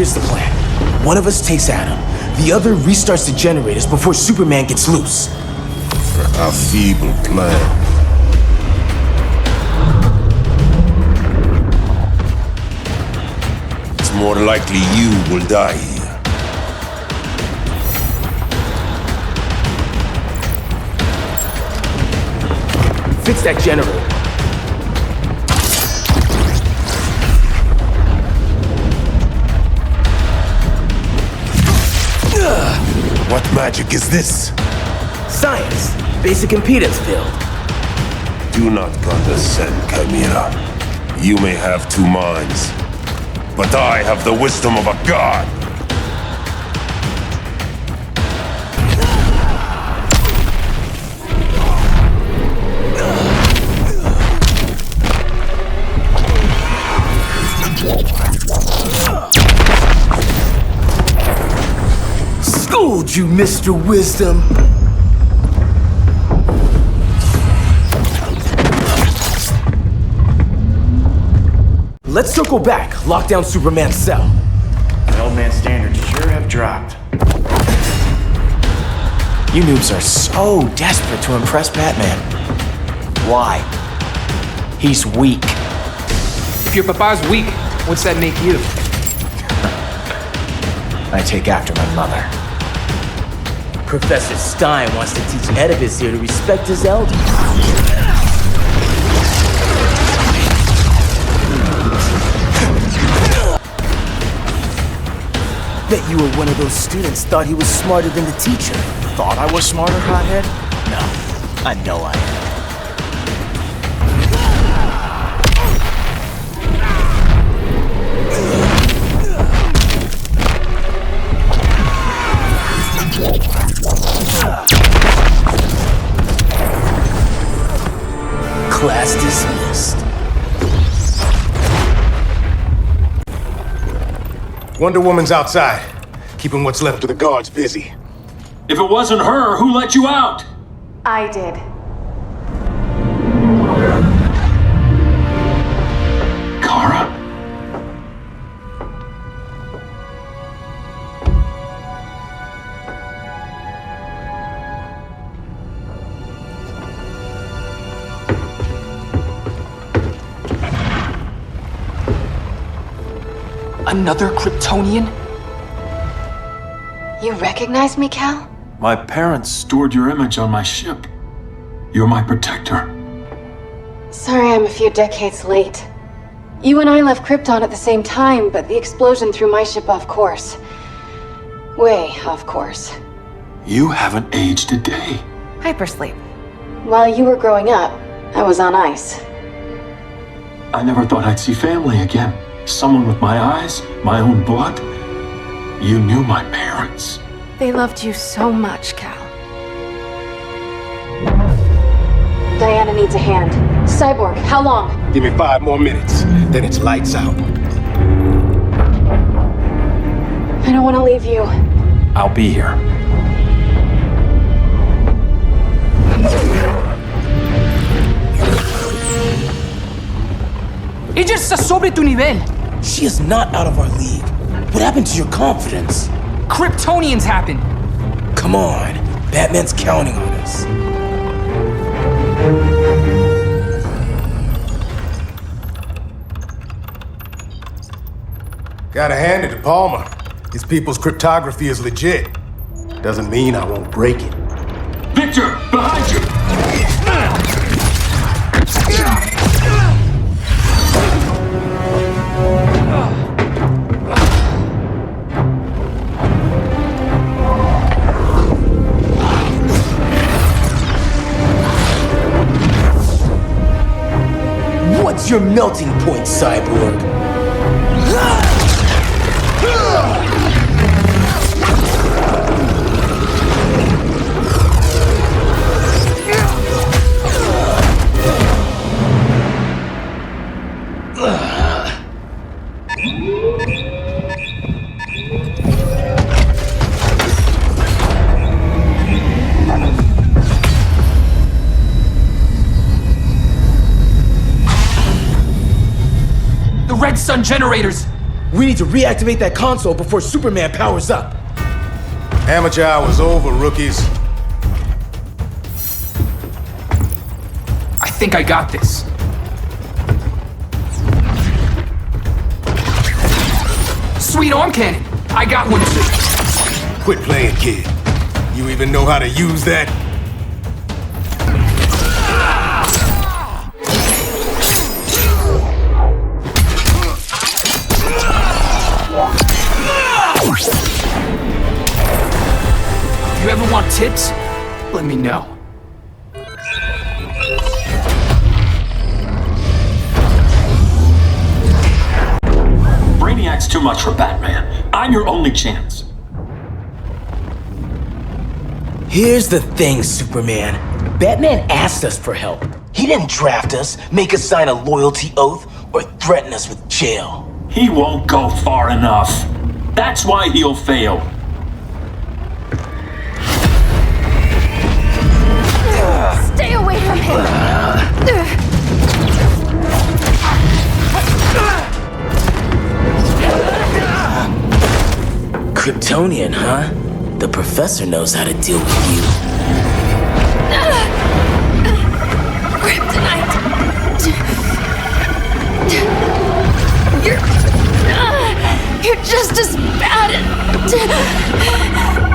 Here's the plan. One of us takes Adam. The other restarts the generators before Superman gets loose. A feeble plan. It's more likely you will die here. Fix that generator. What magic is this? Science. Basic impedance build. Do not condescend, Chimera. You may have two minds, but I have the wisdom of a god. Schooled you, Mr. Wisdom. Let's circle back, lock down Superman's cell. The old man's standards sure have dropped. You noobs are so desperate to impress Batman. Why? He's weak. If your papa's weak, what's that make you? I take after my mother. Professor Stein wants to teach Oedipus here to respect his elders. Bet you were one of those students thought he was smarter than the teacher. Thought I was smarter, hothead? No, I know I am. Class dismissed. Wonder Woman's outside, keeping what's left of the guards busy. If it wasn't her, who let you out? I did. Kara? Another Kryptonian? You recognize me, Cal? My parents stored your image on my ship. You're my protector. Sorry I'm a few decades late. You and I left Krypton at the same time, but the explosion threw my ship off course. Way off course. You haven't aged a day. Hypersleep. While you were growing up, I was on ice. I never thought I'd see family again. Someone with my eyes, my own blood. You knew my parents. They loved you so much, Cal. Diana needs a hand. Cyborg, how long? Give me 5 more minutes, then it's lights out. I don't want to leave you. I'll be here. Ella está sobre tu nivel. She is not out of our league. What happened to your confidence? Kryptonians happen. Come on, Batman's counting on us. Gotta hand it to Palmer. His people's cryptography is legit. Doesn't mean I won't break it. Victor, behind you! What's your melting point, Cyborg? The Red Sun generators. We need to reactivate that console before Superman powers up. Amateur hour's over, rookies. I think I got this. Sweet arm cannon! I got one too. Quit playing, kid. You even know how to use that? If you ever want tips, let me know. Brainiac's too much for Batman. I'm your only chance. Here's the thing, Superman. Batman asked us for help. He didn't draft us, make us sign a loyalty oath, or threaten us with jail. He won't go far enough. That's why he'll fail. Stay away from him! Kryptonian, huh? The professor knows how to deal with you. Kryptonite! You're just as bad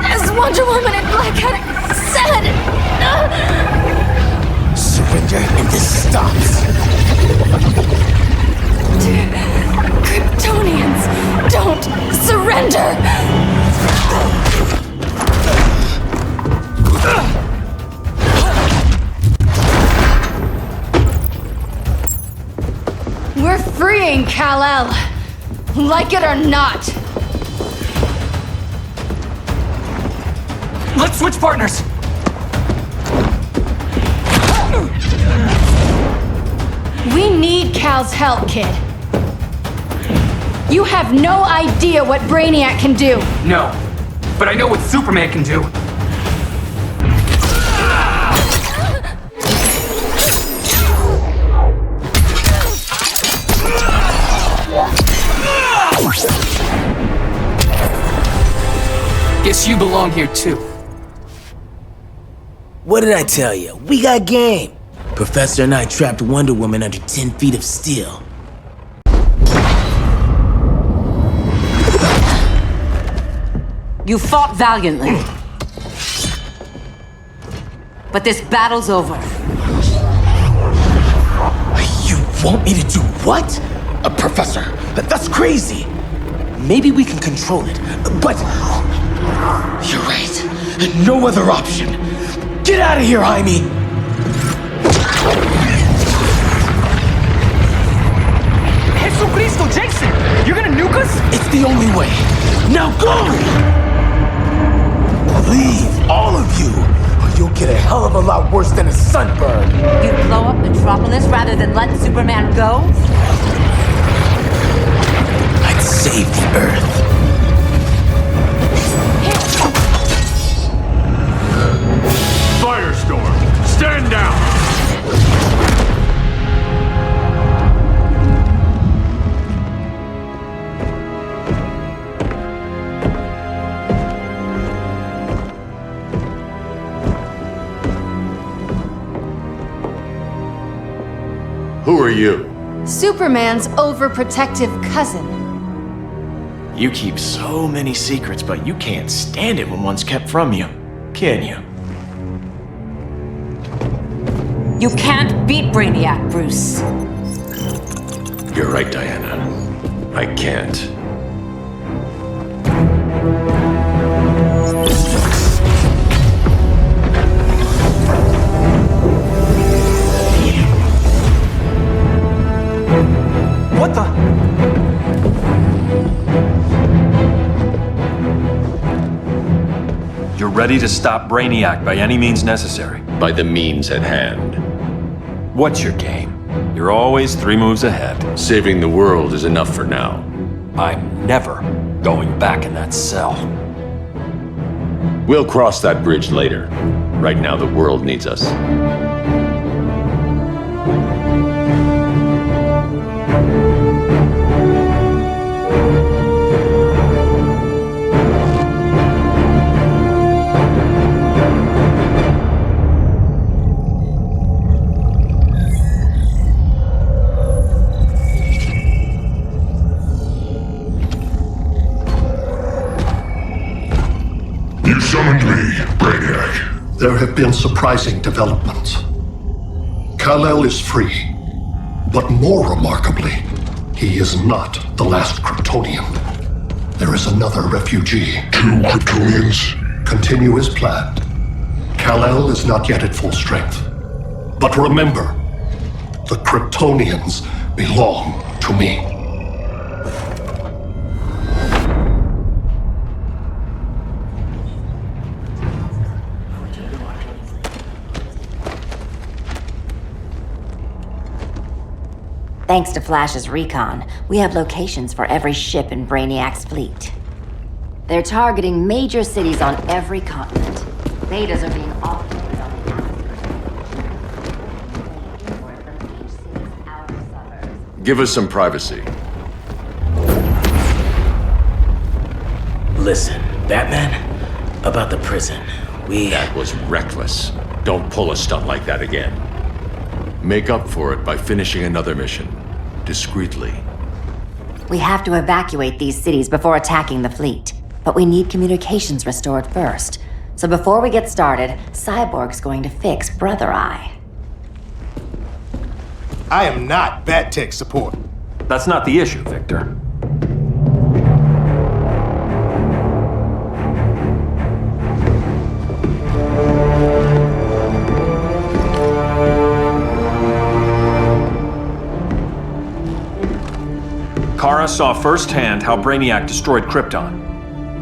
as Wonder Woman and Black Cat said! Surrender and this stops. Kryptonians don't surrender! We're freeing Kal-El, like it or not. Let's switch partners! We need Cal's help, kid. You have no idea what Brainiac can do. No, but I know what Superman can do. Guess you belong here too. What did I tell you? We got game. Professor and I trapped Wonder Woman under 10 feet of steel. You fought valiantly. But this battle's over. You want me to do what? Professor, that's crazy. Maybe we can control it, but... You're right. No other option. Get out of here, Jaime! Jesucristo, Jason! You're gonna nuke us? It's the only way. Now go! Leave, all of you, or you'll get a hell of a lot worse than a sunburn. You blow up Metropolis rather than let Superman go? I'd save the Earth. Firestorm, stand down! Who are you? Superman's overprotective cousin. You keep so many secrets, but you can't stand it when one's kept from you, can you? You can't beat Brainiac, Bruce. You're right, Diana. I can't. What the? You're ready to stop Brainiac by any means necessary. By the means at hand. What's your game? You're always 3 moves ahead. Saving the world is enough for now. I'm never going back in that cell. We'll cross that bridge later. Right now, the world needs us. summoned me, Brainiac. There have been surprising developments. Kal-El is free, but more remarkably, he is not the last Kryptonian. There is another refugee. 2 Kryptonians? Continue as planned. Kal-El is not yet at full strength. But remember, the Kryptonians belong to me. Thanks to Flash's recon, we have locations for every ship in Brainiac's fleet. They're targeting major cities on every continent. Betas are being offloaded on the atmosphere. Give us some privacy. Listen, Batman, about the prison, That was reckless. Don't pull a stunt like that again. Make up for it by finishing another mission. Discreetly. We have to evacuate these cities before attacking the fleet. But we need communications restored first. So before we get started, Cyborg's going to fix Brother Eye. I am not Bat Tech support. That's not the issue, Victor. Kara saw firsthand how Brainiac destroyed Krypton.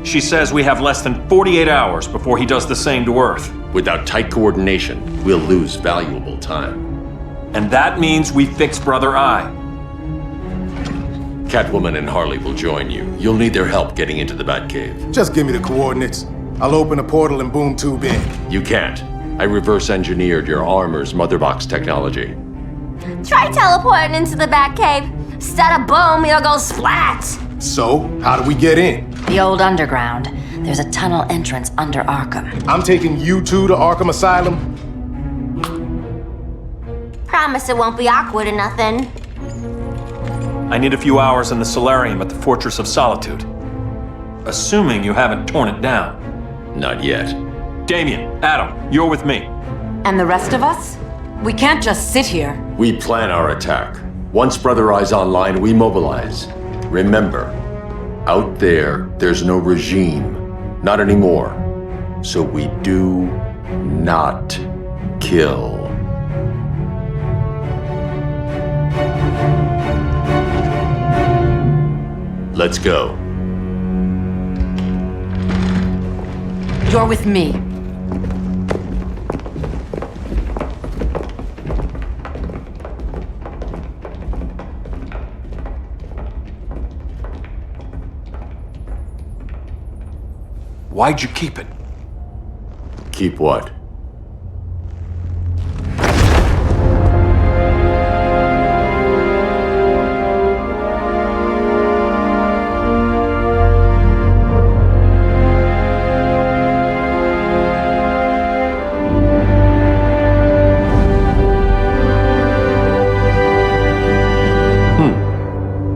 She says we have less than 48 hours before he does the same to Earth. Without tight coordination, we'll lose valuable time. And that means we fix Brother Eye. Catwoman and Harley will join you. You'll need their help getting into the Batcave. Just give me the coordinates. I'll open a portal and boom tube in. You can't. I reverse engineered your armor's motherbox technology. Try teleporting into the Batcave. Instead of boom, it'll go splat. So, how do we get in? The old underground. There's a tunnel entrance under Arkham. I'm taking you two to Arkham Asylum. Promise it won't be awkward or nothing. I need a few hours in the solarium at the Fortress of Solitude. Assuming you haven't torn it down. Not yet. Damien, Adam, you're with me. And the rest of us? We can't just sit here. We plan our attack. Once Brother Eye's online, we mobilize. Remember, out there's no regime. Not anymore. So we do not kill. Let's go. You're with me. Why'd you keep it? Keep what?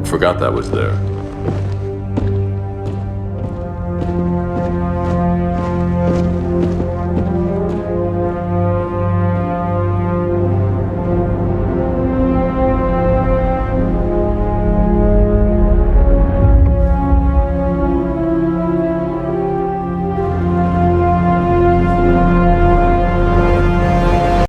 Forgot that was there.